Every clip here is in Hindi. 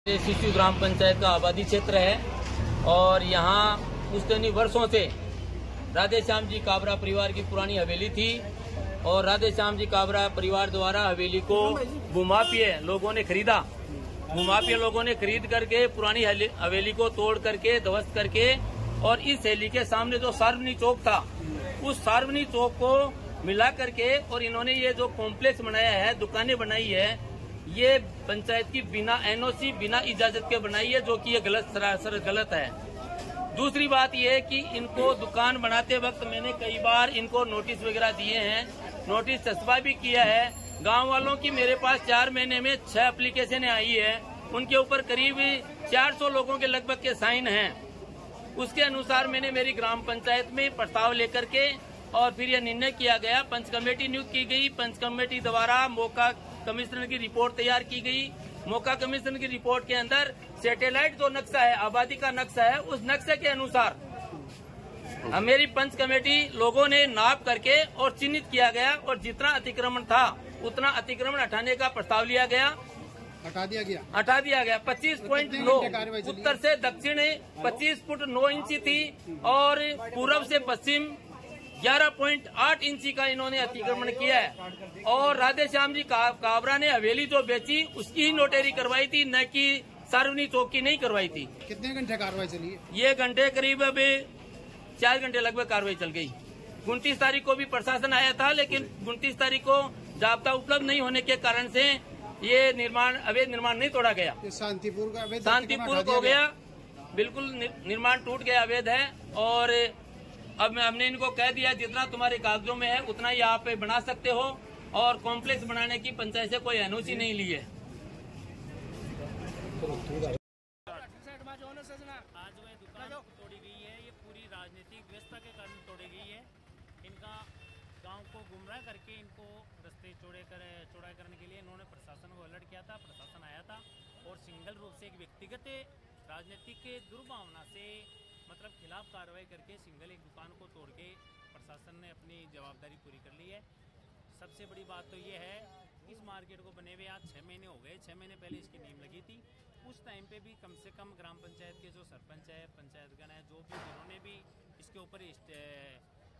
शिशु ग्राम पंचायत का आबादी क्षेत्र है और यहाँ पुश्तैनी वर्षों से राधे श्याम जी काबरा परिवार की पुरानी हवेली थी और राधे श्याम जी काबरा परिवार द्वारा हवेली को भूमाफिया लोगों ने खरीदा। भूमाफिया लोगों ने खरीद करके पुरानी हवेली को तोड़ करके ध्वस्त करके और इस हवेली के सामने जो सार्वजनिक चौक था उस सार्वजनिक चौक को मिला करके और इन्होंने ये जो कॉम्प्लेक्स बनाया है, दुकानें बनाई है, ये पंचायत की बिना एनओसी बिना इजाजत के बनाई है, जो कि ये गलत सरासर गलत है। दूसरी बात ये है कि इनको दुकान बनाते वक्त मैंने कई बार इनको नोटिस वगैरह दिए हैं, नोटिस चस्पा भी किया है। गांव वालों की मेरे पास 4 महीने में 6 एप्लीकेशन आई है, उनके ऊपर करीब 400 लोगों के लगभग के साइन हैं। उसके अनुसार मैंने मेरी ग्राम पंचायत में प्रस्ताव लेकर के और फिर यह निर्णय किया गया। पंच कमेटी नियुक्त की गई। पंच कमेटी द्वारा मौका कमिश्नर की रिपोर्ट तैयार की गई। मौका कमिश्नर की रिपोर्ट के अंदर सैटेलाइट जो नक्शा है, आबादी का नक्शा है, उस नक्शे के अनुसार मेरी पंच कमेटी लोगों ने नाप करके और चिन्हित किया गया और जितना अतिक्रमण था उतना अतिक्रमण हटाने का प्रस्ताव लिया गया, हटा दिया गया। 25.9 उत्तर से दक्षिण 25 फुट 9 इंची थी और पूर्व से पश्चिम 11.8 इंची का इन्होंने अतिक्रमण किया है। और राधे श्याम जी काबरा ने हवेली जो बेची उसकी ही नोटरी करवाई थी, न कि सार्वजनिक चौक की नहीं करवाई थी। कितने घंटे कार्रवाई चली है? ये घंटे करीब अभी 4 घंटे लगभग कार्रवाई चल गई। 29 तारीख को भी प्रशासन आया था, लेकिन 29 तारीख को जाब्ता उपलब्ध नहीं होने के कारण से ये अवैध निर्माण नहीं तोड़ा गया। शांतिपूर्वक हो गया, बिल्कुल निर्माण टूट गया, अवैध है। और अब हमने इनको कह दिया जितना तुम्हारे कागजों में है उतना ही आप बना सकते हो और कॉम्प्लेक्स बनाने की पंचायत से कोई एनओसी नहीं ली है। आज वह दुकान तोड़ी गई है, ये पूरी राजनीतिक व्यवस्था के कारण तोड़ी गई है। इनका गांव को गुमराह करके इनको रास्ते चौड़ा करने के लिए इन्होंने प्रशासन को अलर्ट किया था। प्रशासन आया था और सिंगल रूप से एक व्यक्तिगत राजनीतिक के दुर्भावना से मतलब खिलाफ कार्रवाई करके सिंगल एक दुकान को तोड़ के प्रशासन ने अपनी जवाबदारी पूरी कर ली है। सबसे बड़ी बात तो ये है, इस मार्केट को बने हुए आज 6 महीने हो गए। 6 महीने पहले इसकी नींव लगी थी। उस टाइम पे भी कम से कम ग्राम पंचायत के जो सरपंच है, पंचायतगण है, जो भी जिन्होंने भी इसके ऊपर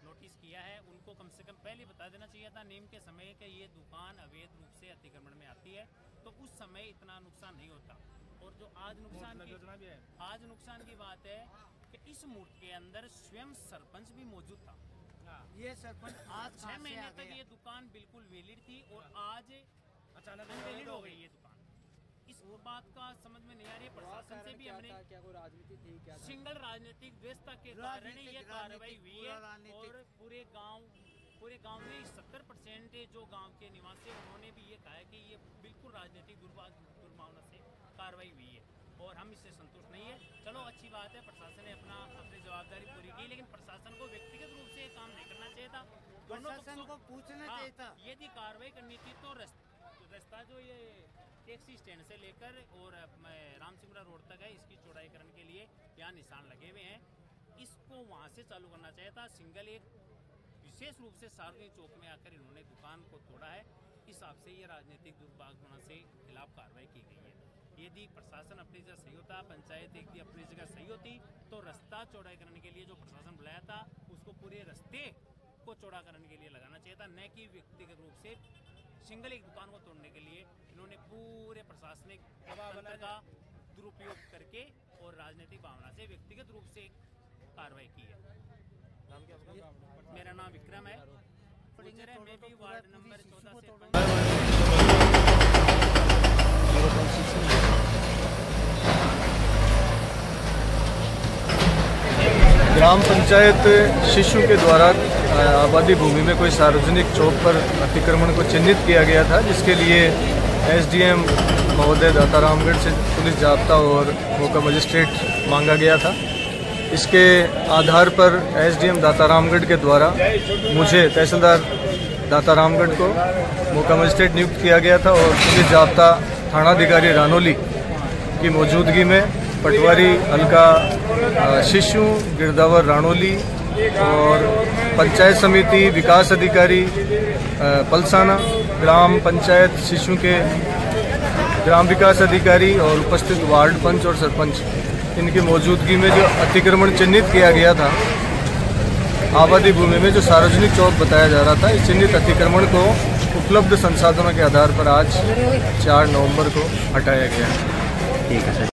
नोटिस किया है, उनको कम से कम पहले बता देना चाहिए था नींव के समय कि ये दुकान अवैध रूप से अतिक्रमण में आती है, तो उस समय इतना नुकसान नहीं होता। और जो आज नुकसान की बात है कि इस मूर्ति के अंदर स्वयं सरपंच भी मौजूद था। ये सरपंच आज 6 महीने तक ये दुकान बिल्कुल वेलिड थी और आज अचानक वेलिड हो गई ये दुकान। इस बात का समझ में नहीं आ रही है। प्रशासन से भी हमने क्या कोई राजनीति थी क्या? सिंगल राजनीतिक व्यवस्था के कारण ये कार्रवाई हुई है और पूरे गांव में 70% जो गांव के निवासी उन्होंने भी ये कहा है कि ये बिल्कुल राजनीतिक दुर्भावना से कार्रवाई हुई है और हम इससे संतुष्ट नहीं है। चलो अच्छी बात है, प्रशासन ने अपनी जवाबदारी पूरी की, लेकिन प्रशासन को व्यक्तिगत रूप से काम नहीं करना चाहिए था। प्रशासन को पूछना चाहिए था। यदि कार्रवाई करनी थी तो रास्ता जो ये टैक्सी स्टैंड से लेकर और रामसिंगरा रोड तक है, इसकी चौड़ाई करने के लिए यहाँ निशान लगे हुए हैं, इसको वहाँ से चालू करना चाहिए था। सिंगल एक विशेष रूप से सार्वजनिक चौक में आकर इन्होंने दुकान को तोड़ा है। इस हिसाब से ये राजनीतिक दुर्भावना से खिलाफ कार्रवाई की गई है। यदि प्रशासन अपनी जगह सही होता, पंचायत एक अपनी जगह सही होती, तो रास्ता चौड़ा करने के लिए जो प्रशासन बुलाया था उसको पूरे रास्ते को चौड़ा करने के लिए लगाना चाहिए था, न कि व्यक्तिगत रूप से सिंगल एक दुकान को तोड़ने के लिए इन्होंने पूरे प्रशासनिक तंत्र का दुरुपयोग करके और राजनीतिक भावना से व्यक्तिगत रूप से कार्रवाई की है। मेरा नाम विक्रम है, मैं भी वार्ड नंबर 14 से ग्राम पंचायत शिशु के द्वारा आबादी भूमि में कोई सार्वजनिक चौक पर अतिक्रमण को चिन्हित किया गया था, जिसके लिए एसडीएम महोदय दातारामगढ़ से पुलिस जाब्ता और मौका मजिस्ट्रेट मांगा गया था। इसके आधार पर एसडीएम दातारामगढ़ के द्वारा मुझे तहसीलदार दातारामगढ़ को मौका मजिस्ट्रेट नियुक्त किया गया था और पुलिस जाब्ता थानाधिकारी रानोली की मौजूदगी में पटवारी हल्का शिशु गिरदावर रानोली और पंचायत समिति विकास अधिकारी पलसाना, ग्राम पंचायत शिशु के ग्राम विकास अधिकारी और उपस्थित वार्ड पंच और सरपंच इनकी मौजूदगी में जो अतिक्रमण चिन्हित किया गया था आबादी भूमि में, जो सार्वजनिक चौक बताया जा रहा था, इस चिन्हित अतिक्रमण को उपलब्ध संसाधनों के आधार पर आज 4 नवंबर को हटाया गया। ठीक है सर।